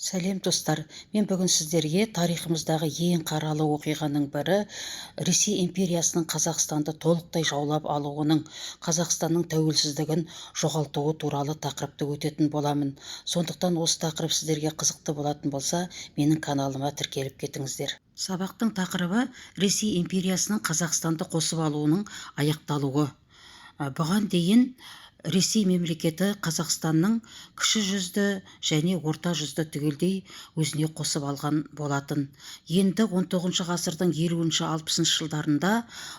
Сәлем достар, мен бүгін сіздерге тарихымыздағы ең қаралы оқиғаның бірі Ресей империясының Қазақстанды толықтай жаулап алуының, Қазақстанның тәуелсіздігін жоғалтуы туралы тақырыпты өтетін боламын. Сондықтан осы тақырып сіздерге қызықты болатын болса, менің каналыма тіркеліп кетіңіздер. Сабақтың тақырыбы Ресей империясының Қазақстанды қосып алуының аяқталуы. Бұған дейін Ресей мемлекеті Қазақстанның кіші жүзді және орта жүзді түгелдей өзіне қосып алған болатын. Енді 19 ғасырдың 50-60 жылдарында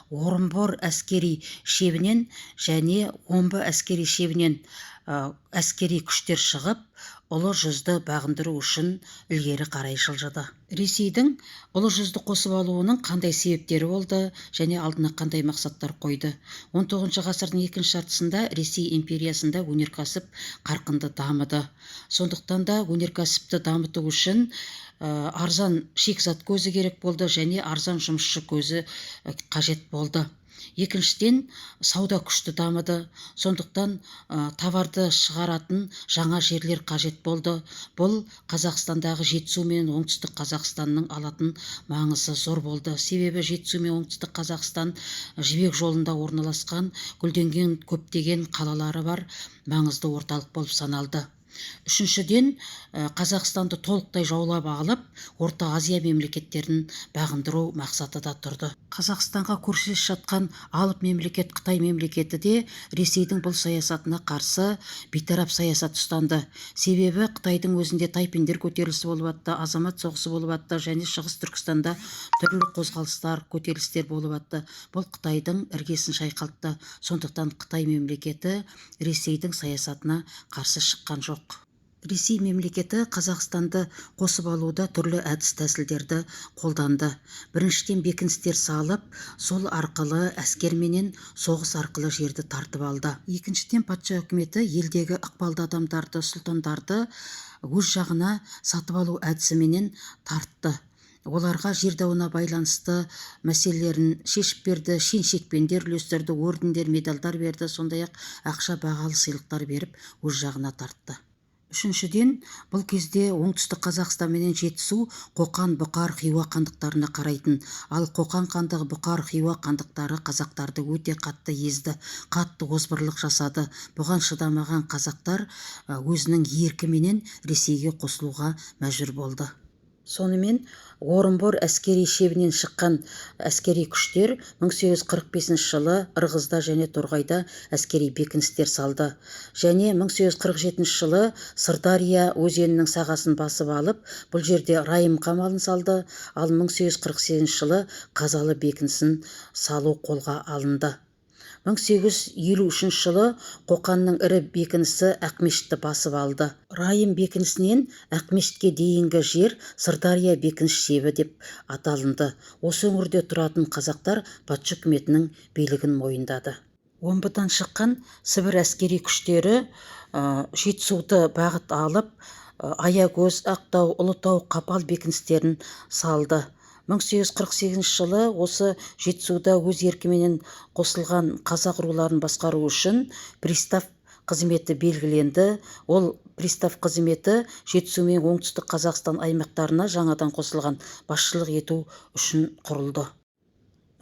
Орынбор әскери шебінен және Омбы әскери шебінен әскери күштер шығып, ұлы жүзді бағындыру үшін ілгері қарай жылжыды. Ресейдің ұлы жүзді қосып алуының қандай себептері болды және алдына қандай мақсаттар қойды? 19 ғасырдың екінші жартысында Ресей империясында өнеркәсіп қарқынды дамыды. Сондықтан да өнеркәсіпті дамыту үшін арзан шикізат көзі керек болды және арзан жұмысшы көзі қажет болды. Екіншіден, сауда күшті дамыды. Сондықтан товарды шығаратын жаңа жерлер қажет болды. Бұл Қазақстандағы Жетісу мен оңтүстік Қазақстанның алатын маңызы зор болды. Себебі Жетісу мен оңтүстік Қазақстан жібек жолында орналасқан, гүлденген көптеген қалалары бар маңызды орталық болып саналды. Үшіншіден, Қазақстанды толықтай жаулап алып, Орта Азия мемлекеттерін бағындыру мақсаты да тұрды. Қазақстанға көршілес жатқан алып мемлекет Қытай мемлекеті де Ресейдің бұл саясатына қарсы бейтарап саясат ұстанды. Себебі Қытайдың өзінде тайпендер көтерілісі болып атты, азамат соғысы болып атты және Шығыс Түркістанда түрлі қозғалыстар, көтерілістер болып атты. Бұл Қытайдың іргесін шайқалтты. Сондықтан Қытай мемлекеті Ресейдің саясатына қарсы шыққан жоқ. Ресей мемлекеті Қазақстанды қосып алуда түрлі әдіс-тәсілдерді қолданды. Біріншіден бекіністер салып, сол арқылы әскерменен соғыс арқылы жерді тартып алды. Екіншіден патша үкіметі елдегі ықпалды адамдарды, сұлтандарды өз жағына сатып алу әдісіменен тартты. Оларға жер дауына байланысты мәселелерін шешіп берді, шен-шекпендер үлестірді, ордендер, медальдар берді, сондай-ақ ақша бағалы сыйлықтар беріп өз жағына тартты. Үшіншіден, бұл кезде оңтүстік Қазақстан менен Жетісу Қоқан, Бұқар, Хиуа хандықтарына қарайтын. Ал Қоқан хандығы, Бұқар, Хиуа хандықтары қазақтарды өте қатты езді, қатты озбырлық жасады. Бұған шыдамаған қазақтар өзінің еркіменен Ресейге қосылуға мәжбүр болды. Сонымен Орынбор әскери шебінен шыққан әскери күштер 1845 жылы Ырғызда және Торғайда әскери бекіністер салды. Және 1847 жылы Сырдария өзенінің сағасын басып алып, бұл жерде Райым қамалын салды. Ал 1848 жылы Қазалы бекінісін салу қолға алынды. 1853 жылы Қоқанның ірі бекінісі Ақмешітті басып алды. Райым бекінісінен Ақмешітке дейінгі жер Сырдария бекініс шебі деп аталынды. Осы өңірде тұратын қазақтар патша үкіметінің билігін мойындады. Омбыдан шыққан Сібір әскери күштері Жетісуды бағыт алып, Аягөз, Ақтау, Ұлытау, Қапал бекіністерін салды. 1848 жылы осы Жетісуда өз еркіменен қосылған қазақ руларын басқару үшін пристав қызметі белгіленді. Ол пристав қызметі Жетісу мен оңтүстік Қазақстан аймақтарына жаңадан қосылған басшылық ету үшін құрылды.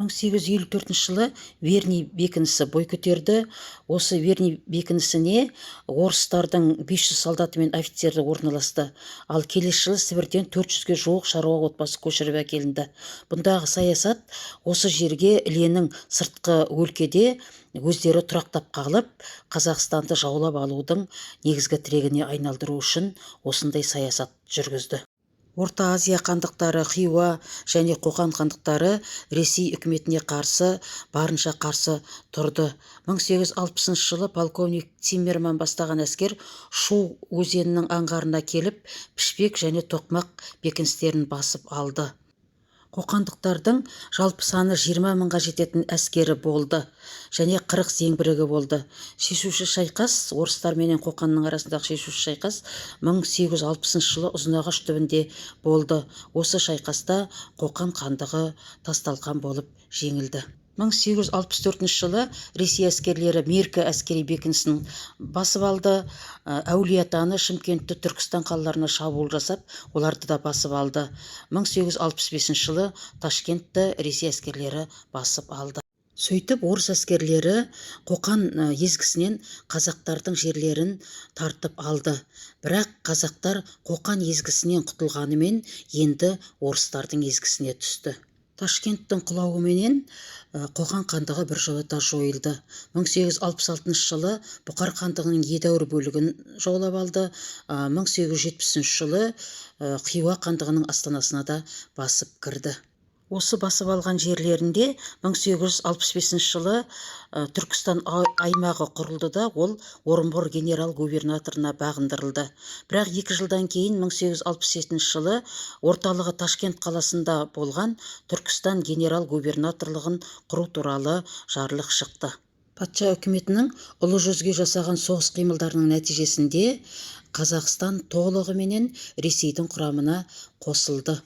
1854 жылы Верный бекінісі бой көтерді. Осы Верный бекінісіне орыстардың 500 солдаты мен офицері орналасты. Ал келесі жылы Сібірден 400-ге жуық шаруа отбасы көшіріп әкелінді. Бұндағы саясат осы жерге Іленің сыртқы өлкеде өздері тұрақтап қалып, Қазақстанды жаулап алудың негізгі тірегіне айналдыру үшін осындай саясат жүргізді. Орта Азия хандықтары Хиуа және Қоқан хандықтары Ресей үкіметіне қарсы барынша қарсы тұрды. 1860 жылы полковник Циммерман бастаған әскер Шу өзенінің аңғарына келіп, Пішпек және Тоқмақ бекіністерін басып алды. Қоқандықтардың жалпы саны 20 мыңға жететін әскері болды және 40 зеңбірегі болды. Шешуші шайқас, орыстар менен Қоқанның арасындағы шешуші шайқас 1860 жылы Ұзынағаш түбінде болды. Осы шайқаста Қоқан хандығы тасталқан болып жеңілді. 1864 жылы Ресей әскерлері Меркі әскери бекінісін басып алды. Әулиеатаны, Шымкентті, Түркістан қалаларына шабуыл жасап, оларды да басып алды. 1865 жылы Ташкентті Ресей әскерлері басып алды. Сөйтіп, орыс әскерлері Қоқан езгісінен қазақтардың жерлерін тартып алды. Бірақ қазақтар Қоқан езгісінен құтылғанымен енді орыстардың езгісіне түсті. Ташкенттің құлауыменен Қоқан хандығы біржолата жойылды. 1866 жылы Бұқар хандығының едәуір бөлігін жаулап алды. 1870 жылы Хиуа хандығының астанасына да басып кірді. Осы басып алған жерлерінде 1865 жылы Түркістан аймағы құрылды да, ол Орынбор генерал-губернаторына бағындырылды. Бірақ 2 жылдан кейін 1867 жылы орталығы Ташкент қаласында болған Түркістан генерал-губернаторлығын құру туралы жарлық шықты. Патша үкіметінің ұлы жүзге жасаған соғыс қимылдарының нәтижесінде Қазақстан толығыменен Ресейдің құрамына қосылды.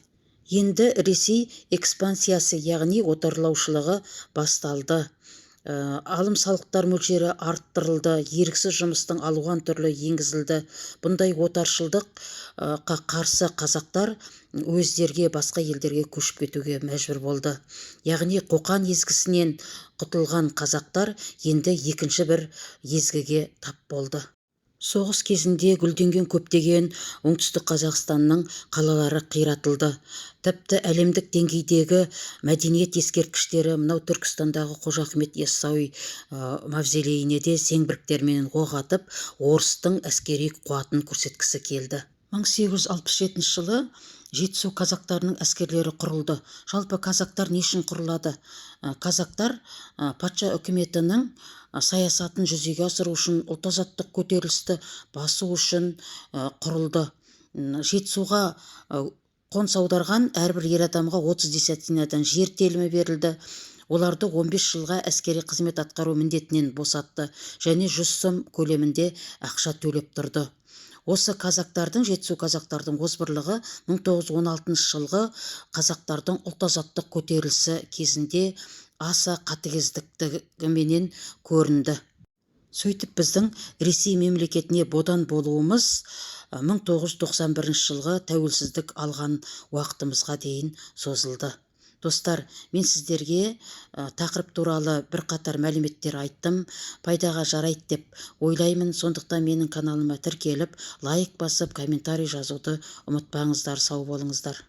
Енді Ресей экспансиясы, яғни отарлаушылығы басталды. Алым салықтар мөлшері арттырылды, еріксіз жұмыстың алуан түрлі енгізілді. Бұндай отаршылдыққа қарсы қазақтар өздерге басқа елдерге көшіп кетуге мәжбүр болды. Яғни Қоқан езгісінен құтылған қазақтар енді екінші бір езгіге тап болды. Соғыс кезінде гүлденген көптеген оңтүстік Қазақстанның қалалары қиратылды. Тіпті әлемдік деңгейдегі мәдениет ескерткіштері мынау Түркістандағы Қожа Ахмет Яссауи мавзолейіне де зеңбіректермен оқ атып, орыстың әскери қуатын көрсеткісі келді. 1867 жылы Жетісу казактарының әскерлері құрылды. Жалпы казактар не үшін құрылады? Казактар патша үкіметінің саясатын жүзеге асыру үшін, ұлт-азаттық көтерілісті басу үшін құрылды. Жетісуға қоныс аударған әрбір ер адамға 30 десятинадан жер телімі берілді. Оларды 15 жылға әскери қызмет атқару міндетінен босатты және 100 сом көлемінде ақша төлеп тұрды. Осы казактардың, Жетісу казактардың озбырлығы 1916 жылғы қазақтардың ұлт-азаттық көтерілісі кезінде аса қатыгездіктігіменен көрінді. Сөйтіп біздің Ресей мемлекетіне бодан болуымыз 1991 жылғы тәуелсіздік алған уақытымызға дейін созылды. Достар, мен сіздерге тақырып туралы бірқатар мәліметтер айттым, пайдаға жарайды деп ойлаймын. Сондықтан менің каналыма тіркеліп, лайк басып, комментарий жазуды ұмытпаңыздар. Сау болыңыздар.